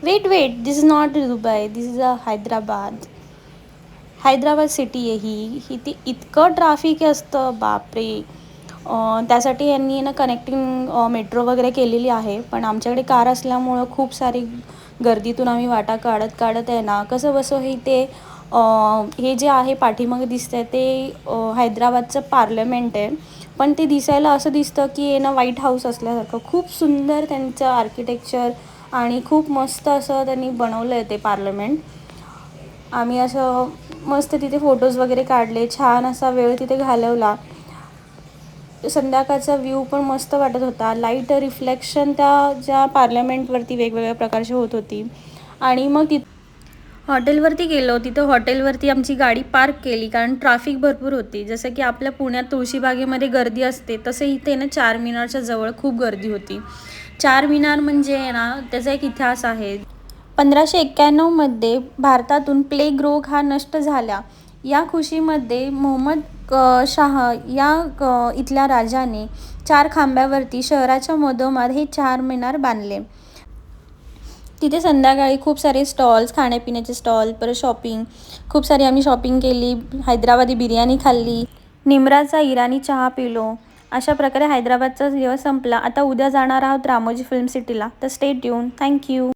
Weight wait, this is not Dubai, this is a Hyderabad. Hyderabad city आहे ही. इथे इतकं ट्रॅफिक असतं बापरे. त्यासाठी यांनी ना कनेक्टिंग मेट्रो वगैरे केलेली आहे, पण आमच्याकडे कार असल्यामुळं खूप सारी गर्दीतून आम्ही वाटा काढत काढत आहे ना कसं बसं हे ते हे जे आहे पाठीमागे दिसतं आहे ते हैदराबादचं पार्लमेंट आहे. पण ते दिसायला असं दिसतं की ना व्हाईट हाऊस असल्यासारखं. खूप सुंदर त्यांचं आर्किटेक्चर आणि खूप मस्त असं त्यांनी बनवलं आहे ते पार्लमेंट. आम्ही असं मस्त तिथे फोटोज वगैरे काढले, छान असा वेळ तिथे घालवला. संध्याकाळचा व्ह्यू पण मस्त वाटत होता. लाईट रिफ्लेक्शन त्या ज्या पार्लमेंटवरती वेगवेगळ्या प्रकारची होत होती. आणि मग हॉटेलवरती गेलो. तिथं हॉटेलवरती आमची गाडी पार्क केली कारण ट्रॅफिक भरपूर होती. जसं की आपल्या पुण्यात तुळशीबागेमध्ये गर्दी असते तसं इथे ना चार मिनारच्या जवळ खूप गर्दी होती. चार मिनार म्हणजे ना त्याचा एक इतिहास आहे. 1591मध्ये भारतातून प्लेग रोग हा नष्ट झाला. या खुशीमध्ये मोहम्मद शाह या इथल्या राजाने 4 खांब्यावरती शहराच्या मधोमध हे 4 मिनार बांधले. तिथे संध्याकाळी खूप सारे स्टॉल्स, खाण्यापिण्याचे स्टॉल, परत शॉपिंग, खूप सारी आम्ही शॉपिंग केली. हैदराबादी बिर्याणी खाल्ली, निमराचा इराणी चहा पिलो. अशा प्रकारे हैदराबादचा दिवस संपला. आता उद्या जाणार आहोत रामोजी फिल्म सिटीला. तर स्टे ट्यून. थँक्यू.